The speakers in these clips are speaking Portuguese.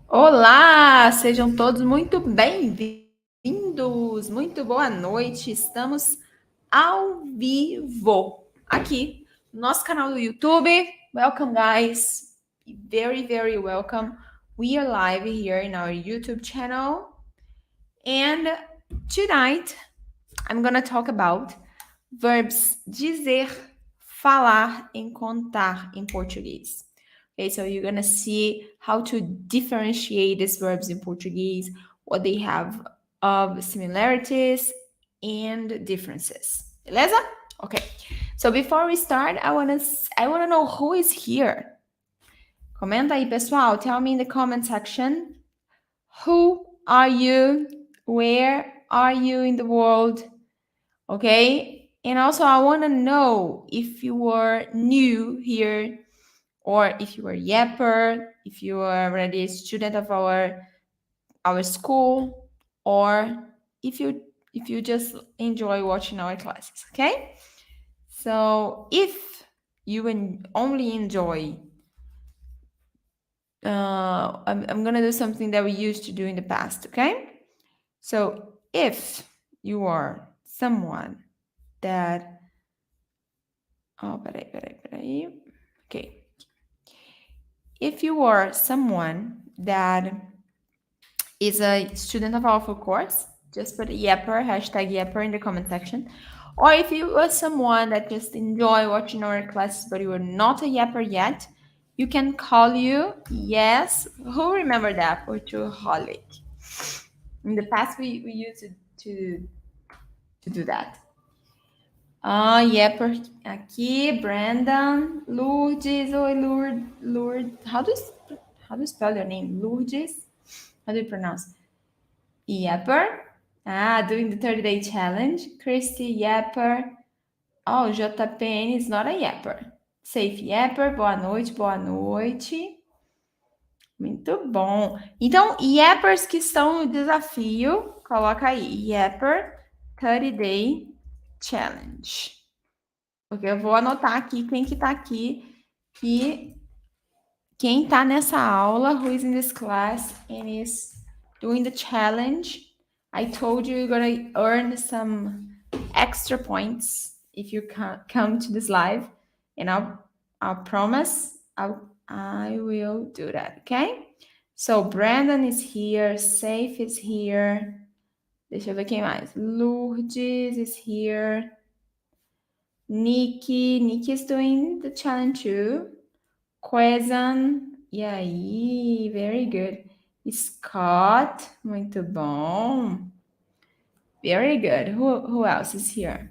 Olá, sejam todos muito bem-vindos, muito boa noite. Estamos ao vivo aqui no nosso canal do YouTube. Welcome, guys. Very, very welcome. We are live here in our YouTube channel. And tonight, I'm going to talk about verbs dizer, falar, and contar in Portuguese. Okay, so you're gonna see how to differentiate these verbs in Portuguese, what they have of similarities and differences. Beleza? Okay. So before we start, I wanna know who is here. Comenta aí, pessoal. Tell me in the comment section. Who are you? Where are you in the world? Okay. And also, I want to know if you are new here or if you are Yapper, if you are already a student of our school, or if you just enjoy watching our classes. Okay. So if you only enjoy, I'm gonna do something that we used to do in the past. Okay. So if you are someone that peraí. Okay. If you are someone that is a student of our course, just put Yapper, hashtag Yapper in the comment section. Or if you are someone that just enjoy watching our classes, but you are not a Yapper yet, you can call you, yes, who remember that, Portuholic. In the past, we used to do that. Yapper aqui, Brandon, Lourdes, oi Lourdes, how do you spell your name? Lourdes? How do you pronounce? Yapper. Doing the 30-day challenge. Christy, Yapper. Oh, JPN is not a Yapper. Safe Yapper, boa noite, boa noite. Muito bom. Então, Yappers que estão no desafio, coloca aí, Yapper 30-day challenge. Porque eu vou anotar aqui quem que tá aqui e quem tá nessa aula, who is in this class and is doing the challenge. I told you you're gonna earn some extra points if you come to this live, and I'll promise I will do that. Okay? So Brandon is here, Safe is here. Deixa eu ver quem mais. Lourdes is here. Nikki is doing the challenge too. Quezan, e aí? Very good. Scott, muito bom. Very good. Who else is here?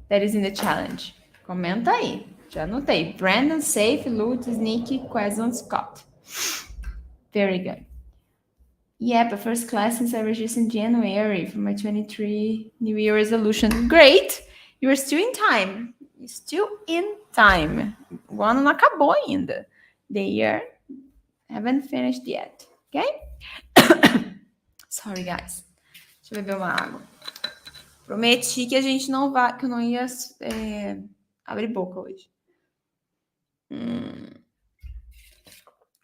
That is in the challenge. Comenta aí. Já anotei. Brandon, Safe, Lutz, Nicky, Quezon, Scott. Very good. Yeah, but first class since I registered in January for my 23 New Year resolution. Great! You're still in time. You're still in time. O ano não acabou ainda. The year haven't finished yet. Okay? Sorry, guys. Deixa eu beber uma água. Prometi que a gente não vai, que eu não ia abrir boca hoje.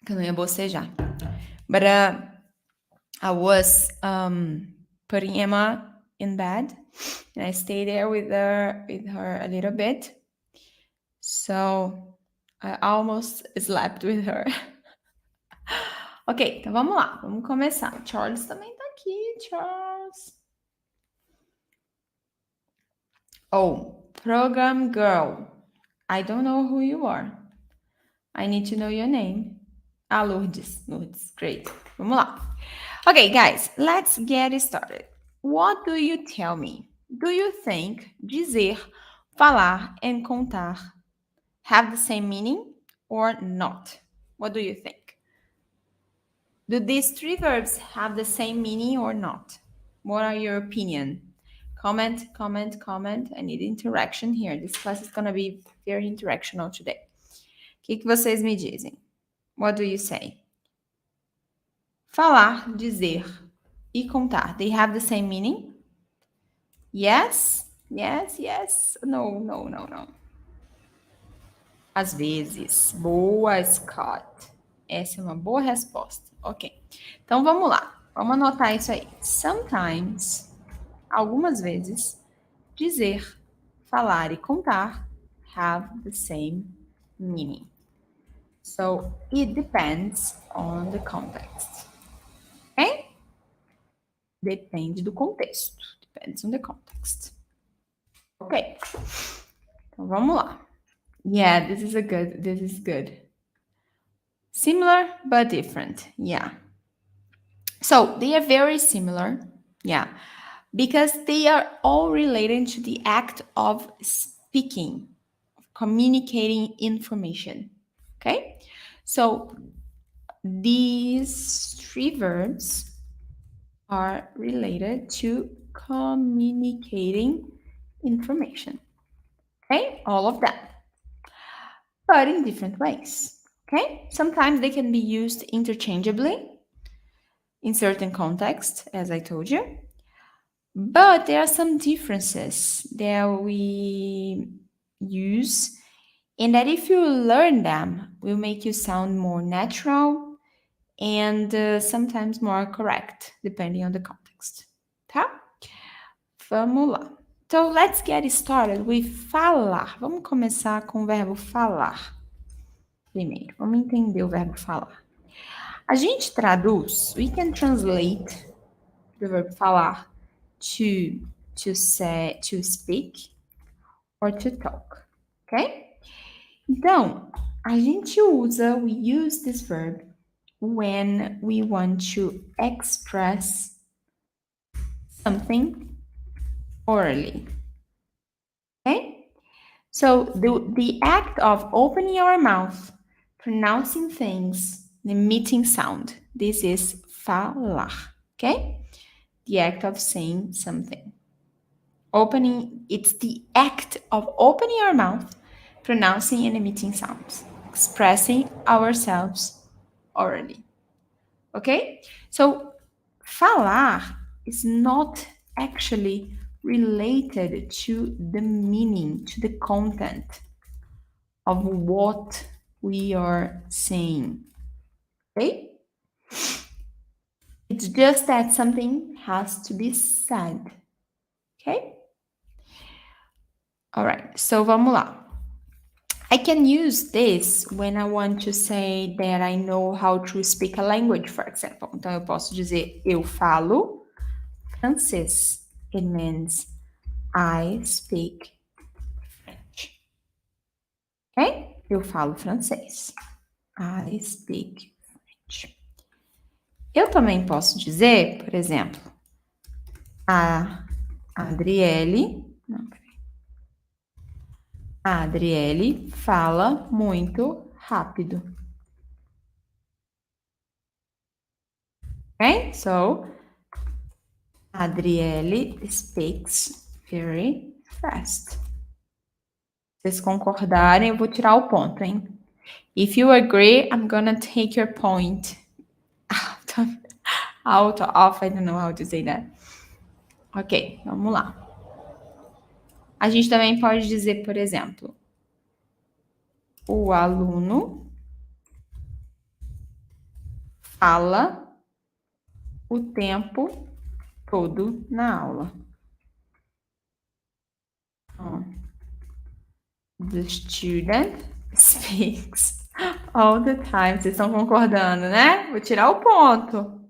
Que eu não ia bocejar. But I was putting Emma in bed, and I stayed there with her a little bit. So I almost slept with her. Ok, então vamos lá, vamos começar. Charles também tá aqui, Charles. Oh, program girl. I don't know who you are. I need to know your name. Lourdes. Great. Vamos lá. Okay, guys, let's get started. What do you tell me? Do you think dizer, falar, and contar have the same meaning or not? What do you think? Do these three verbs have the same meaning or not? What are your opinion? Comment. I need interaction here. This class is going to be very interactional today. O que vocês me dizem? What do you say? Falar, dizer e contar. They have the same meaning? Yes? No. Às vezes. Boa, Scott. Essa é uma boa resposta. Ok. Então vamos lá. Vamos anotar isso aí. Sometimes, algumas vezes, dizer, falar e contar have the same meaning. So it depends on the context. Ok? Depende do contexto. Depends on the context. Ok. Então vamos lá. Yeah, this is good. Similar but different. Yeah. So they are very similar. Yeah. Because they are all related to the act of speaking, communicating information. Okay? So these three verbs are related to communicating information. Okay? All of them. But in different ways. Okay? Sometimes they can be used interchangeably in certain contexts, as I told you. But there are some differences that we use, and that if you learn them, will make you sound more natural and sometimes more correct, depending on the context. Tá? Vamos lá. So let's get started with falar. Vamos começar com o verbo falar. Primeiro, vamos entender o verbo falar. A gente traduz, we can translate the verb falar to say, to speak or to talk, ok? Então, a gente usa, we use this verb when we want to express something orally, okay? So the act of opening our mouth, pronouncing things, emitting sound, this is falar, okay? The act of saying something. It's the act of opening our mouth, pronouncing and emitting sounds, expressing ourselves orally. Okay? So, falar is not actually related to the meaning, to the content of what we are saying. Okay? It's just that something has to be said. Okay? All right, so vamos lá. I can use this when I want to say that I know how to speak a language, for example. Então, eu posso dizer, eu falo francês. It means I speak French. Ok? Eu falo francês. I speak French. Eu também posso dizer, por exemplo, a Adriele... A Adriele fala muito rápido. Okay, so Adriele speaks very fast. Se vocês concordarem, eu vou tirar o ponto, hein? If you agree, I'm gonna take your point. Out, off, I don't know how to say that. Ok, vamos lá. A gente também pode dizer, por exemplo, o aluno fala o tempo todo na aula. The student speaks all the time. Vocês estão concordando, né? Vou tirar o ponto.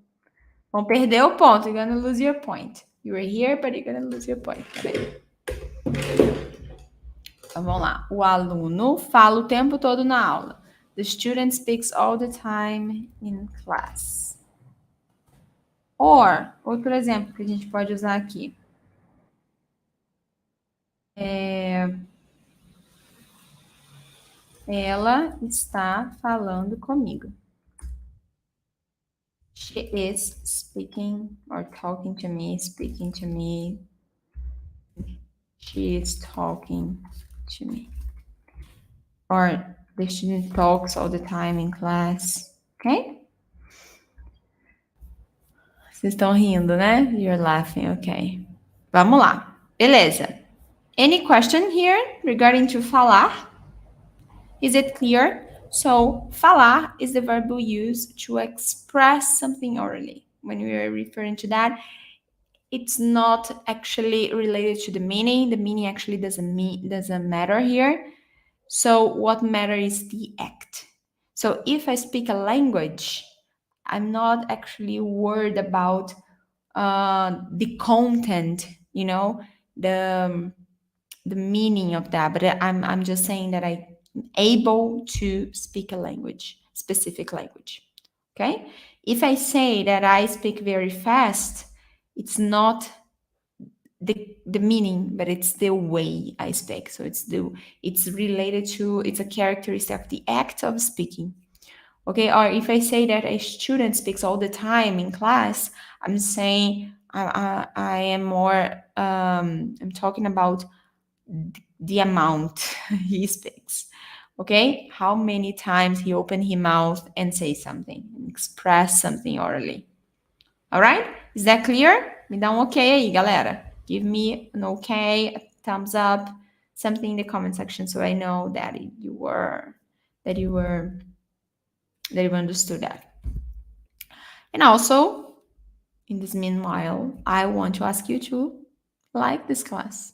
Vão perder o ponto. You're gonna lose your point. You were here, but you're gonna lose your point. Peraí. Então, vamos lá. O aluno fala o tempo todo na aula. The student speaks all the time in class. Or, outro exemplo que a gente pode usar aqui. Ela está falando comigo. She is speaking or talking to me, speaking to me. She is talking to me. Or the student talks all the time in class. Ok? Vocês estão rindo, né? You're laughing, ok. Vamos lá. Beleza. Any question here regarding to falar? Is it clear? So, falar is the verb we use to express something orally. When we are referring to that, it's not actually related to the meaning. The meaning actually doesn't matter here. So, what matters is the act. So, if I speak a language, I'm not actually worried about the content, the the meaning of that, but I'm just saying that I'm able to speak a language, specific language. Okay? If I say that I speak very fast, it's not the meaning, but it's the way I speak. So it's related to, it's a characteristic of the act of speaking. Okay, or if I say that a student speaks all the time in class, I'm saying I am more I'm talking about the amount he speaks. Okay, how many times he open his mouth and say something, express something orally. All right, is that clear? Me dá um ok aí, galera. Give me an okay, a thumbs up, something in the comment section so I know that that you were that you understood that. And also, in this meanwhile, I want to ask you to like this class.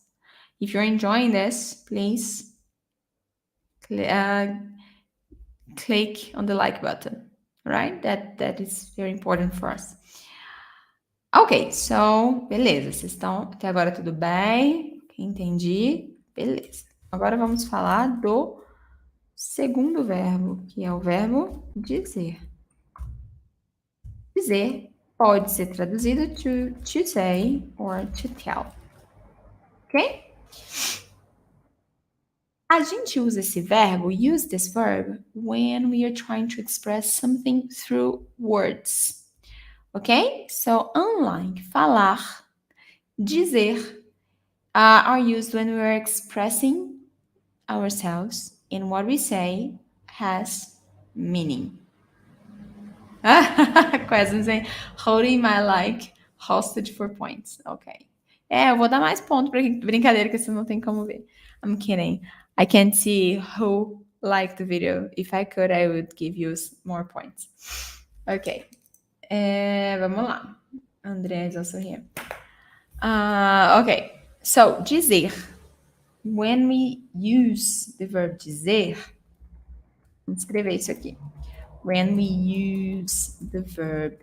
If you're enjoying this, please uh, click on the like button. All right? That is very important for us. Ok, so, beleza. Vocês estão até agora tudo bem? Entendi. Beleza. Agora vamos falar do segundo verbo, que é o verbo dizer. Dizer pode ser traduzido to say or to tell. Ok? A gente usa esse verbo, use this verb, when we are trying to express something through words. Ok? So, unlike falar, dizer are used when we are expressing ourselves, and what we say has meaning. Quase saying, holding my like hostage for points. Ok. Eu vou dar mais ponto pra brincadeira que você não tem como ver. I'm kidding. I can't see who liked the video. If I could, I would give you more points. Ok. Vamos lá. André is also here. Ok. So, dizer. When we use the verb dizer, vamos escrever isso aqui. When we use the verb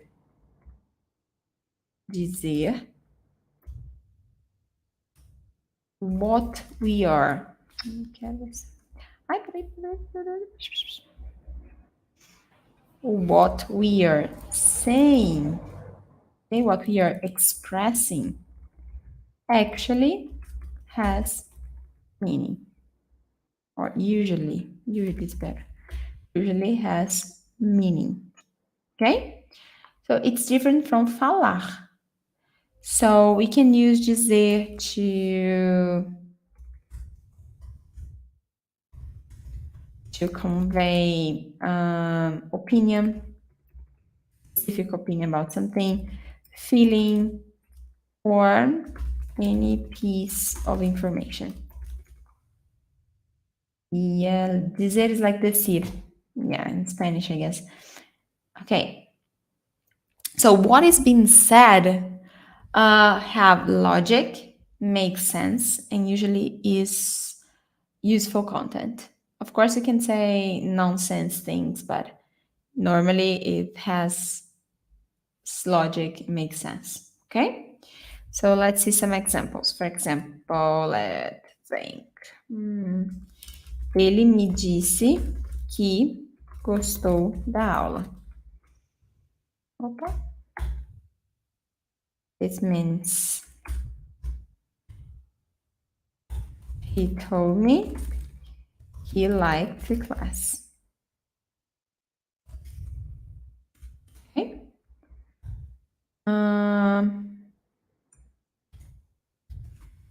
dizer, what we are. What we are saying, okay, what we are expressing actually has meaning. Or usually is better. Usually has meaning. Okay? So it's different from falar. So we can use dizer to convey opinion, specific opinion about something, feeling, or any piece of information. Yeah, dizer is like decir. Yeah, in Spanish, I guess. Okay. So what is being said have logic, makes sense, and usually is useful content. Of course, you can say nonsense things, but normally it has logic, it makes sense. Okay? So let's see some examples. For example, let's think. Ele me disse que gostou da aula. Opa. This means he told me he liked the class. Okay?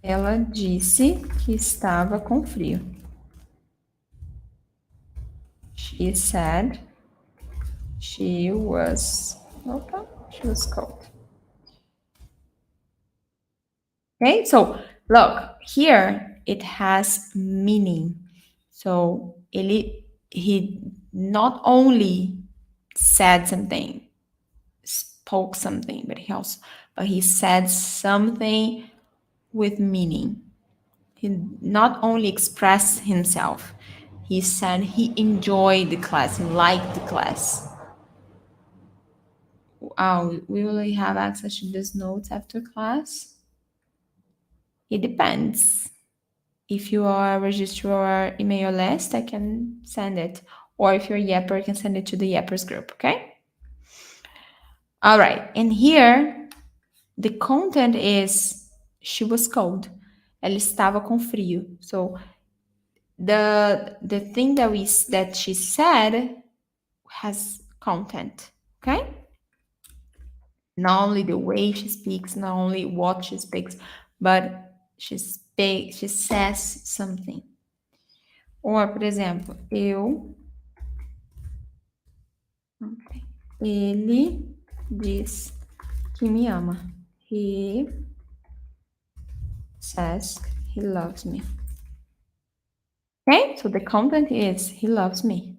Ela disse que estava com frio. She said she was cold. Okay, so look, here it has meaning. So, ele he not only said something, spoke something, but he said something with meaning. He not only expressed himself, he said he enjoyed the class, he liked the class. We will have access to these notes after class? It depends. If you are registered or email list, I can send it. Or if you're a Yapper, I can send it to the Yappers group, okay? All right, and here the content is she was cold. Ela estava com frio. So the thing that she said has content, okay? Not only the way she speaks, not only what she speaks, but she says something. Or, por exemplo, ele diz que me ama. He says he loves me. Okay, so the content is he loves me.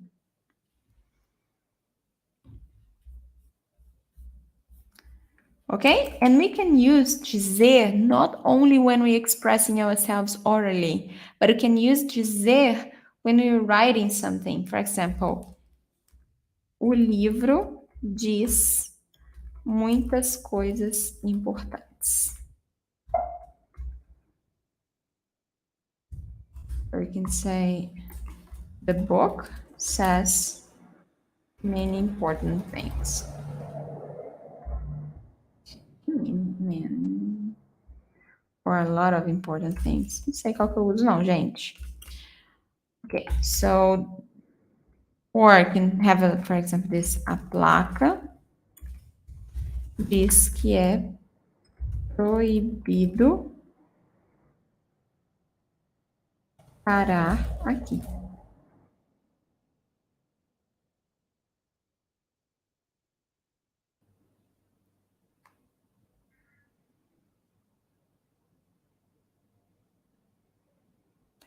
Okay, and we can use dizer not only when we're expressing ourselves orally, but we can use dizer when we're writing something. For example, o livro diz muitas coisas importantes. Or we can say the book says many important things. Or a lot of important things. Não sei qual que eu uso não, gente. Okay, so, or I can have, for example, this, a placa diz que é proibido parar aqui.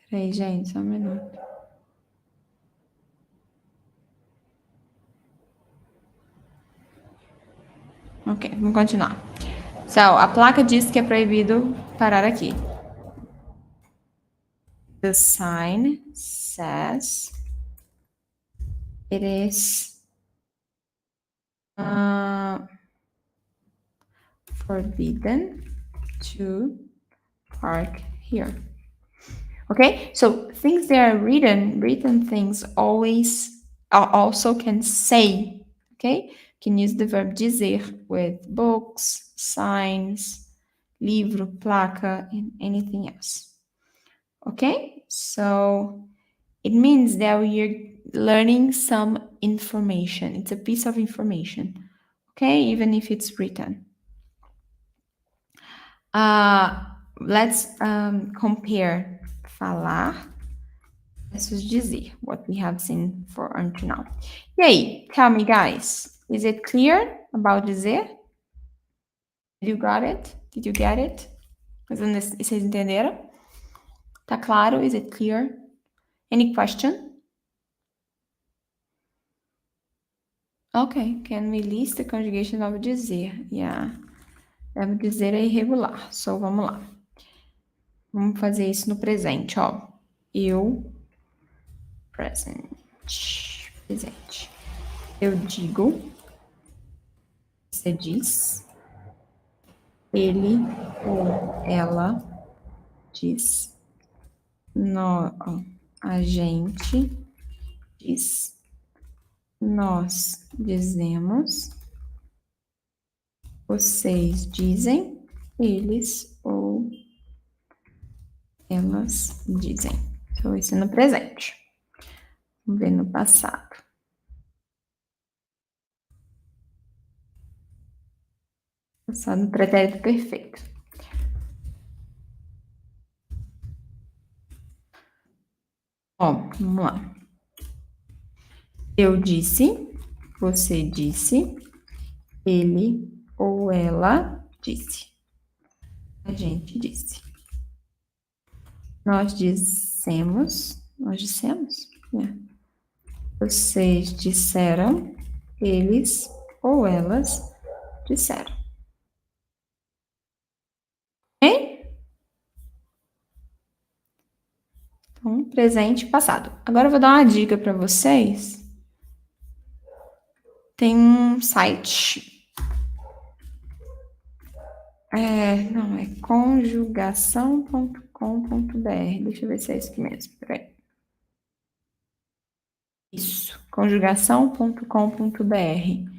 Peraí, gente, só um minuto. Ok, vamos continuar. So, a placa diz que é proibido parar aqui. The sign says it is forbidden to park here. Okay, so things that are written things always also can say. Okay, can use the verb dizer with books, signs, livro, placa, and anything else. Okay, so it means that we're learning some information. It's a piece of information. Okay, even if it's written. Let's compare falar versus dizer, what we have seen for until now. E aí, tell me, guys, is it clear about dizer? You got it? Did you get it? Vocês entenderam? Tá claro? Is it clear? Any question? Okay, can we list the conjugation of dizer? Yeah. Verbo dizer é irregular. So, vamos lá. Vamos fazer isso no presente, ó. Eu, presente. Eu digo, você diz, ele ou ela diz, a gente diz, nós dizemos, vocês dizem, eles ou elas dizem. Então, isso é no presente. Vamos ver no passado. Passado no pretérito perfeito. Ó, vamos lá. Eu disse, você disse, ele ou ela disse. A gente disse. Nós dissemos. Yeah. Vocês disseram, eles ou elas disseram. Ok? Então, presente e passado. Agora eu vou dar uma dica para vocês. Tem um site. Não, é conjugação.com.br. Deixa eu ver se é isso aqui mesmo. Peraí. Isso, conjugação.com.br.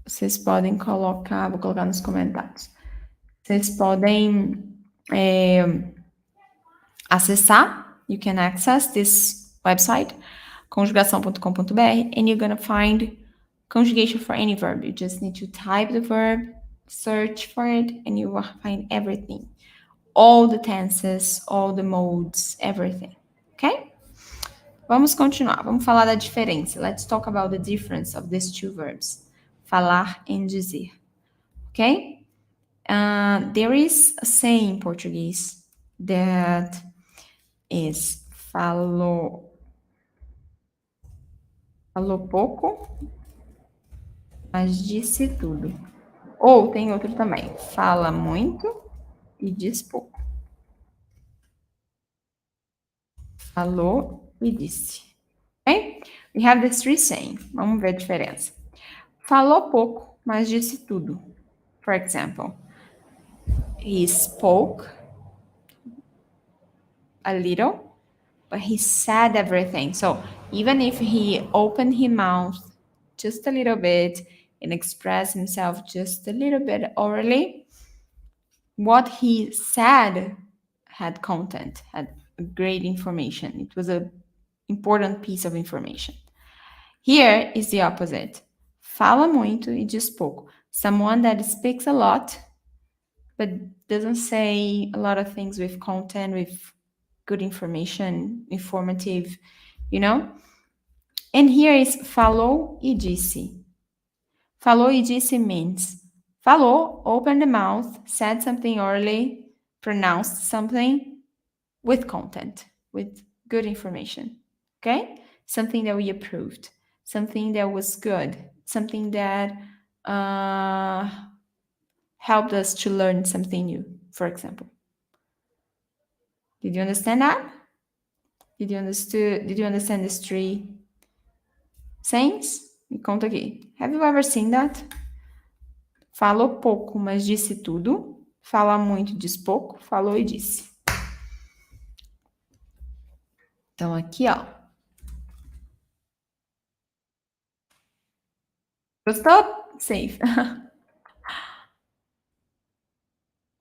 Vocês podem colocar, vou colocar nos comentários. Vocês podem acessar, you can access this website, conjugação.com.br, and you're gonna find conjugation for any verb. You just need to type the verb, search for it, and you will find everything. All the tenses, all the modes, everything. Okay? Vamos continuar. Vamos falar da diferença. Let's talk about the difference of these two verbs. Falar and dizer. Okay? There is a saying in Portuguese that is falou pouco, mas disse tudo. Ou tem outro também, fala muito e diz pouco. Falou e disse. Okay? We have these three sayings. Vamos ver a diferença. Falou pouco, mas disse tudo. For example, he spoke a little, but he said everything. So even if he opened his mouth just a little bit and expressed himself just a little bit orally, what he said had content, had great information. It was an important piece of information. Here is the opposite. Fala muito e diz pouco. Someone that speaks a lot, but doesn't say a lot of things with content, with good information, informative, you know? And here is falou e disse. Falou e disse means falou, opened the mouth, said something orally, pronounced something with content, with good information. Okay? Something that we approved, something that was good, something that helped us to learn something new, for example. Did you understand that? Did you understand these three sayings? Me conta aqui. Have you ever seen that? Falou pouco, mas disse tudo. Fala muito, diz pouco. Falou e disse. Então, aqui, ó. Gostou? Safe.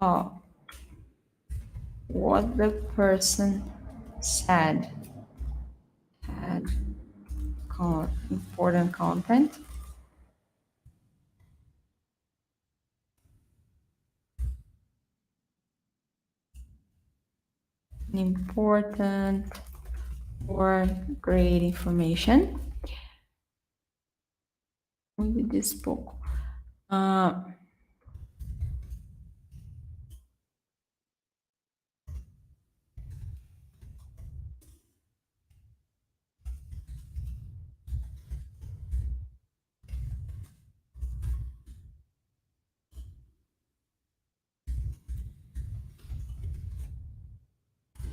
Ó. What the person said had important content. Important or great information. Onde diz pouco.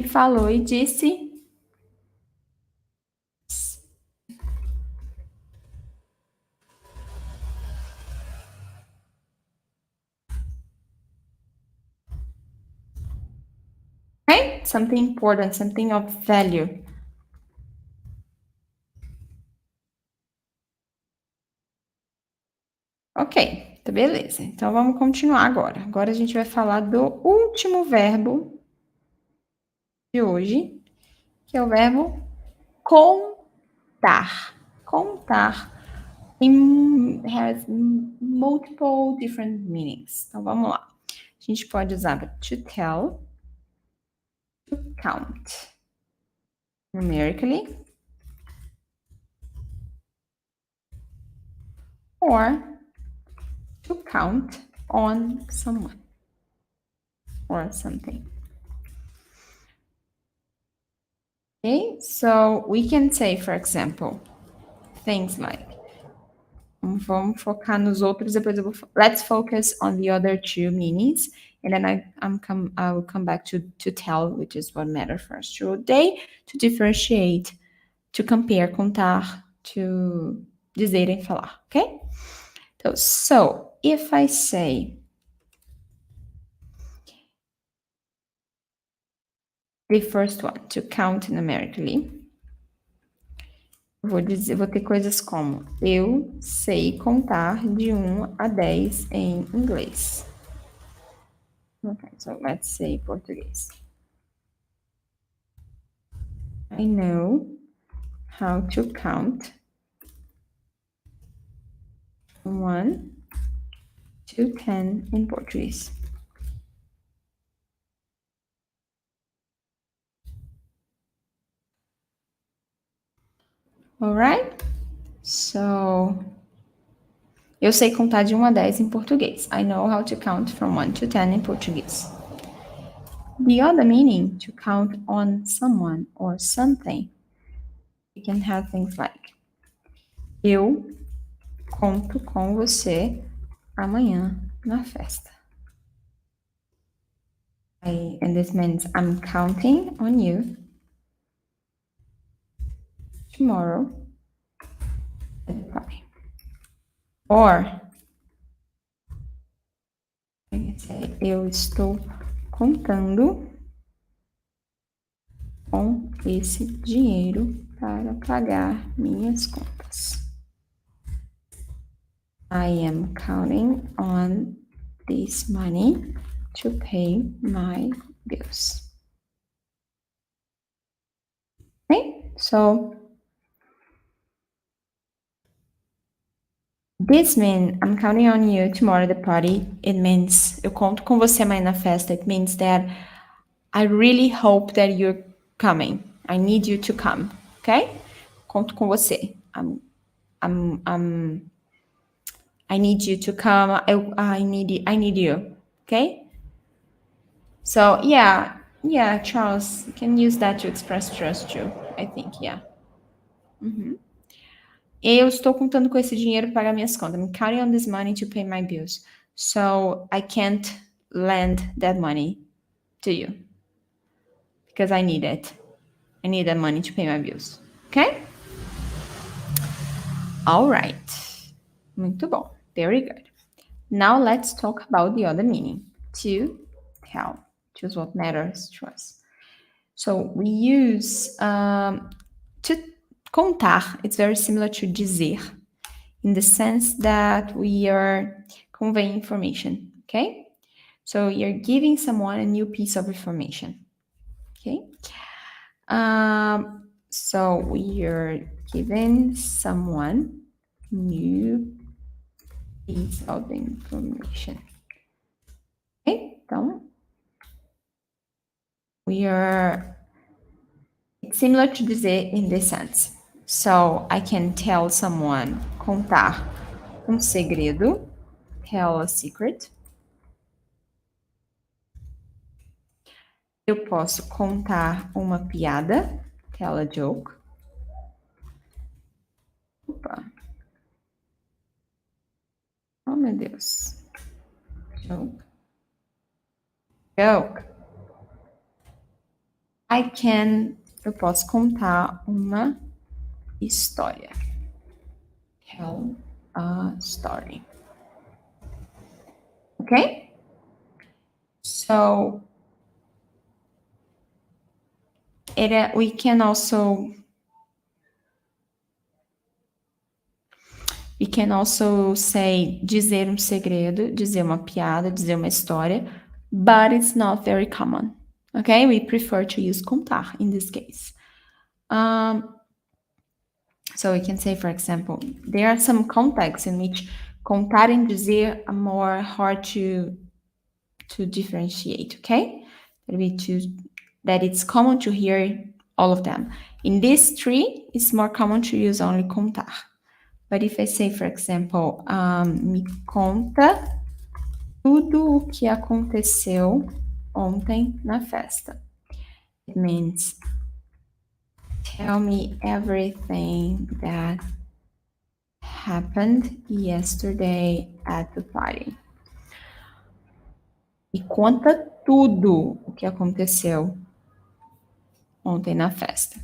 E falou e disse. Okay? Something important, something of value. Ok, tá beleza. Então vamos continuar agora. Agora a gente vai falar do último verbo de hoje, que é o verbo contar. Contar has multiple different meanings. Então vamos lá. A gente pode usar to tell, to count numerically, or to count on someone or something. Okay, so we can say, for example, things like vamos focar nos outros, depois eu vou. Let's focus on the other two meanings, and then I will come back to tell, which is what matters for us today, to differentiate, to compare, contar, to dizer and falar, okay? So if I say the first one, to count numerically, vou ter coisas como eu sei contar de 1 a 10 em inglês. Okay, so let's say Portuguese. I know how to count 1 to 10 in Portuguese. All right? So, eu sei contar de 1 a 10 em português. I know how to count from 1 to 10 in Portuguese. The other meaning, to count on someone or something, you can have things like eu conto com você amanhã na festa. And this means I'm counting on you tomorrow at the party. Or I can say eu estou contando com esse dinheiro para pagar minhas contas. I am counting on this money to pay my bills. Okay, so this means I'm counting on you tomorrow at the party. It means eu conto com você amanhã na festa. It means that I really hope that you're coming. I need you to come. Okay? Conto com você. I need you to come. I need you. Okay? So yeah, Charles, you can use that to express trust too. I think, yeah. Eu estou contando com esse dinheiro para pagar minhas contas. I'm counting on this money to pay my bills. So I can't lend that money to you because I need it. I need that money to pay my bills. Okay? All right. Muito bom. Very good. Now let's talk about the other meaning. To tell. Choose what matters to us. So we use to contar. It's very similar to dizer in the sense that we are conveying information. Okay? So you're giving someone a new piece of information. Okay? So we are giving someone new piece of information. Okay? Então, it's similar to dizer in this sense. So I can tell someone, contar segredo, tell a secret. Eu posso contar uma piada, tell a joke. Opa. Oh, meu Deus. Joke. Eu posso contar uma história. Tell a story. Okay? So we can also say dizer segredo, dizer uma piada, dizer uma história, but it's not very common. Okay? We prefer to use contar in this case. So we can say, for example, there are some contexts in which contar and dizer are more hard to differentiate, okay? That it's common to hear all of them. In these three, it's more common to use only contar. But if I say, for example, me conta tudo o que aconteceu ontem na festa. It means Tell me everything that happened yesterday at the party. E conta tudo o que aconteceu ontem na festa.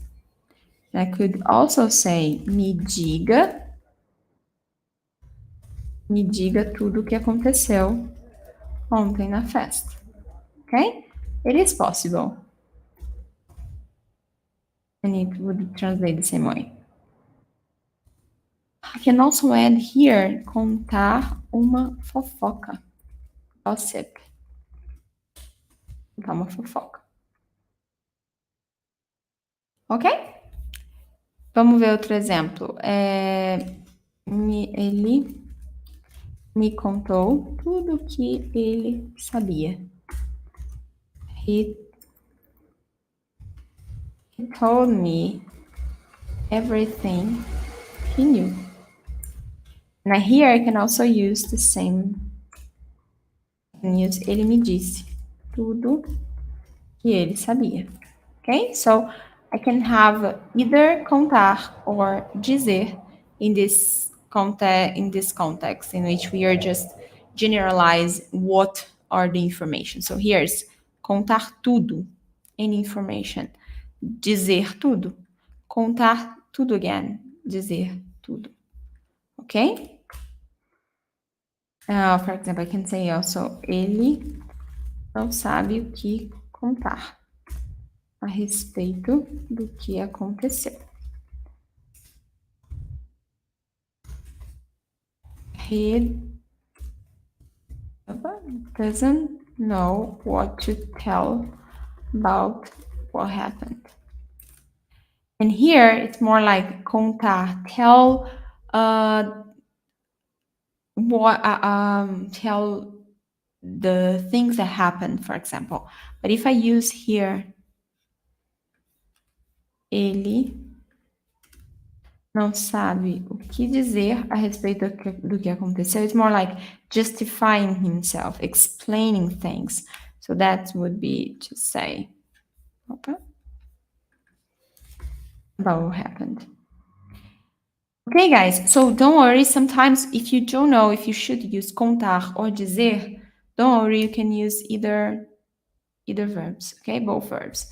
I could also say, me diga tudo o que aconteceu ontem na festa. Okay? It is possible. And it would translate the same way. I can also add here, contar uma fofoca. Gossip. Contar uma fofoca. Ok? Vamos ver outro exemplo. Ele me contou tudo que ele sabia. He told me everything he knew. Now here I can also use the same. I can use ele me disse tudo que ele sabia. Okay? So I can have either contar or dizer in this context in which we are just generalize what are the information. So here's contar tudo, any information. Dizer tudo. Contar tudo again. Dizer tudo. Okay? For example, I can say also, ele não sabe o que contar a respeito do que aconteceu. He doesn't know what to tell about what happened. And here it's more like contar, tell tell the things that happened, for example. But if I use here ele não sabe o que dizer a respeito do que aconteceu. It's more like justifying himself, explaining things. So that would be to say about what happened. Okay, guys, so don't worry. Sometimes if you don't know if you should use contar or dizer, don't worry, you can use either verbs, okay? Both verbs,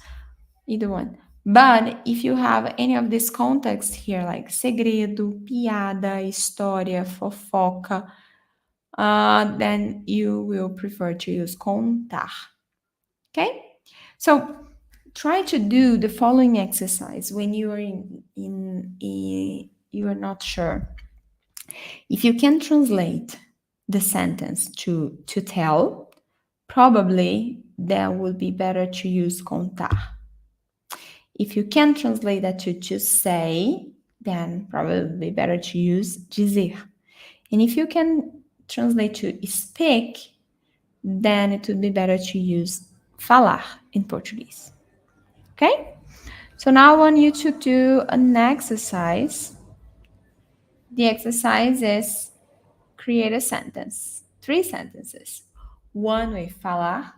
either one. But if you have any of this context here, like segredo, piada, história, fofoca, then you will prefer to use contar. Okay? So try to do the following exercise when you are you are not sure. If you can translate the sentence to tell, probably that would be better to use contar. If you can translate that to say, then probably better to use dizer. And if you can translate to speak, then it would be better to use falar in Portuguese. Okay? So now I want you to do an exercise. The exercise is create a sentence, 3 sentences. One with falar,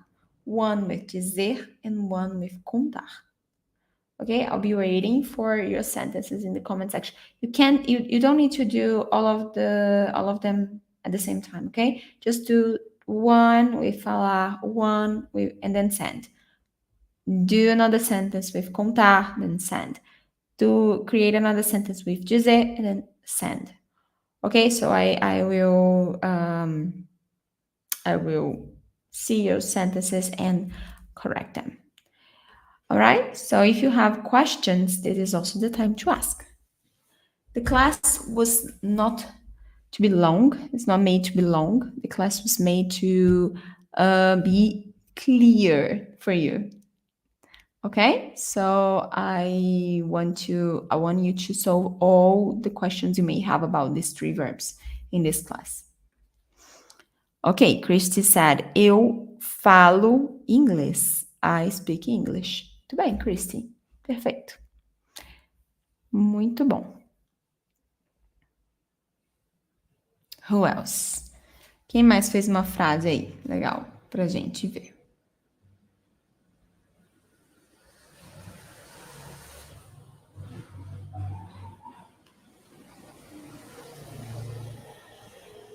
one with dizer, and one with contar. Okay, I'll be waiting for your sentences in the comment section. You don't need to do all of them at the same time, okay? Just do one with falar, one with, and then send. Do another sentence with contar, then send. To create another sentence with dizer, and then send. Okay, so I will see your sentences and correct them. All right, so if you have questions, this is also the time to ask. The class was not to be long. It's not made to be long. The class was made to be clear for you. Okay, so I want you to solve all the questions you may have about these 3 verbs in this class. Okay, Christy said, eu falo inglês. I speak English. Muito bem, Christy. Perfeito. Muito bom. Who else? Quem mais fez uma frase aí? Legal, pra gente ver.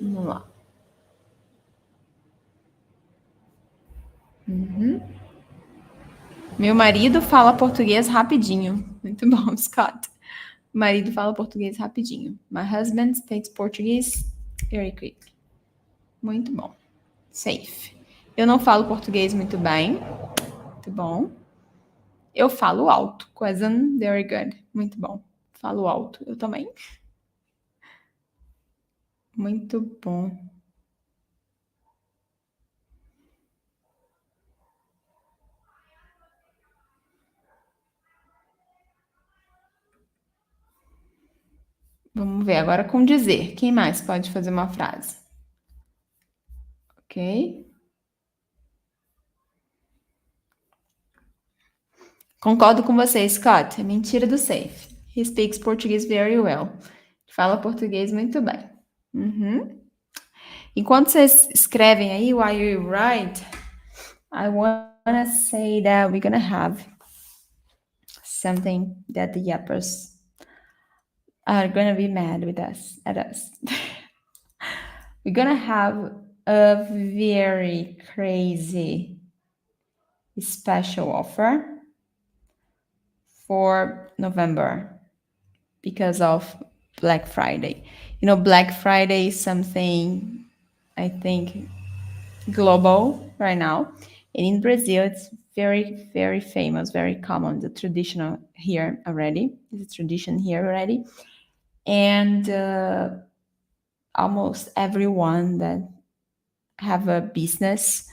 Vamos lá. Uhum. Meu marido fala português rapidinho. Muito bom, Scott. Marido fala português rapidinho. My husband speaks Portuguese very quick. Muito bom. Safe. Eu não falo português muito bem. Muito bom. Eu falo alto. Cousin, very good. Muito bom. Falo alto. Eu também. Muito bom. Vamos ver agora com dizer. Quem mais pode fazer uma frase? Ok? Concordo com você, Scott. É mentira do safe. He speaks Portuguese very well. Fala português muito bem. Uhum. Enquanto vocês escrevem aí, while you write, I wanna say that we're gonna have something that the yappers are gonna be mad with us at us. We're gonna have a very crazy special offer for November because of Black Friday. You know, Black Friday is something I think global right now. And in Brazil, it's very, very famous, very common, the traditional here already. It's a tradition here already. And almost everyone that have a business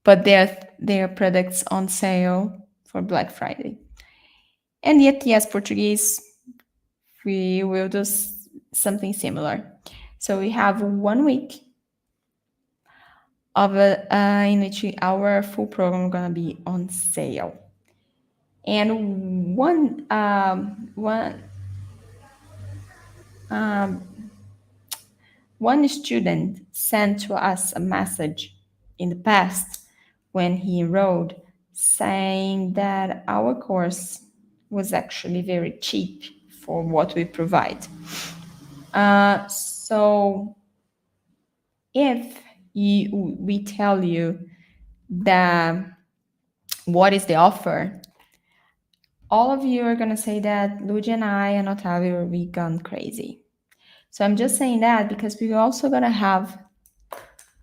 put their products on sale for Black Friday. And yet, yes, Portuguese, we will do something similar. So we have 1 week of in which our full program is gonna be on sale. And one student sent to us a message in the past when he enrolled saying that our course was actually very cheap for what we provide. So if we tell you that what is the offer, all of you are going to say that Luigi and I and Otavio will be gone crazy. So I'm just saying that because we're also going to have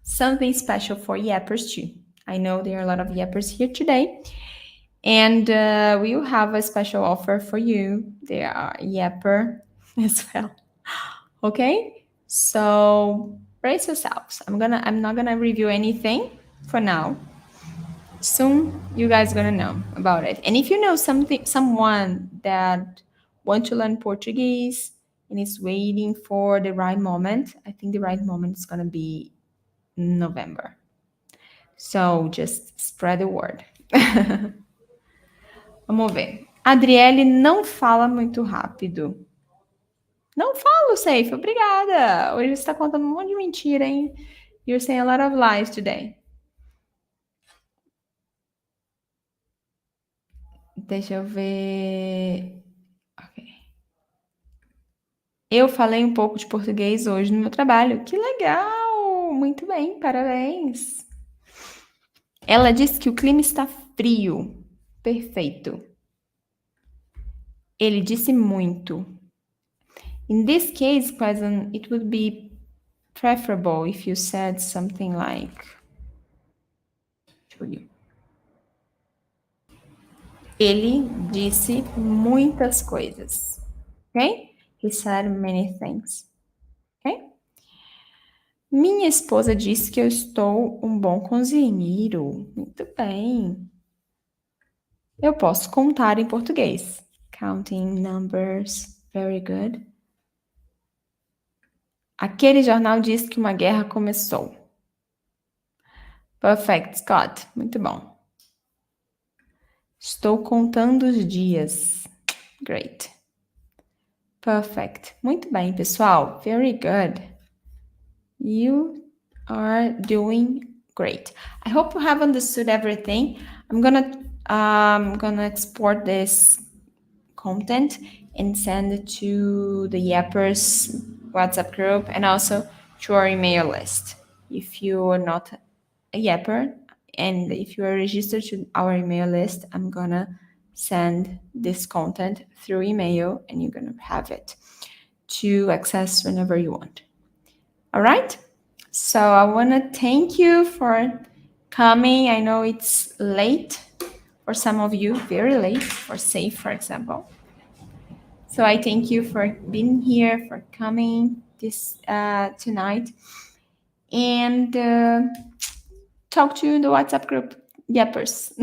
something special for yappers too. I know there are a lot of yappers here today. And we will have a special offer for you. There are yapper as well. Okay? So brace yourselves. I'm not gonna review anything for now. Soon you guys are gonna know about it. And if you know someone that wants to learn Portuguese and is waiting for the right moment, I think the right moment is gonna be November. So just spread the word. Vamos ver. Adriele não fala muito rápido. Não falo, Safe. Obrigada. Hoje você está contando um monte de mentira, hein? You're saying a lot of lies today. Deixa eu ver. Ok. Eu falei um pouco de português hoje no meu trabalho. Que legal! Muito bem, parabéns. Ela disse que o clima está frio. Perfeito. Ele disse muito. In this case, cousin, it would be preferable if you said something like. Ele disse muitas coisas. Ok? He said many things. Ok? Minha esposa disse que eu estou um bom cozinheiro. Muito bem. Eu posso contar em português. Counting numbers. Very good. Aquele jornal disse que uma guerra começou. Perfect, Scott. Muito bom. Estou contando os dias. Great. Perfect. Muito bem, pessoal. Very good. You are doing great. I hope you have understood everything. I'm gonna export this content and send it to the Yappers WhatsApp group and also to our email list. If you are not a Yapper and if you are registered to our email list, I'm gonna send this content through email and you're gonna have it to access whenever you want. All right? So I wanna thank you for coming. I know it's late for some of you, very late, for Safe, for example. So I thank you for being here, for coming this tonight, and talk to the WhatsApp group, Yappers,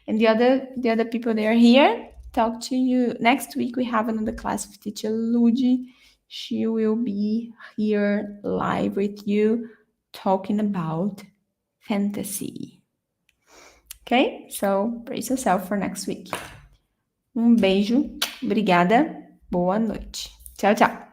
and the other people that are here. Talk to you next week. We have another class with teacher Ludi. She will be here live with you, talking about fantasy. Okay, so brace yourself for next week. Beijo, obrigada, boa noite. Tchau, tchau.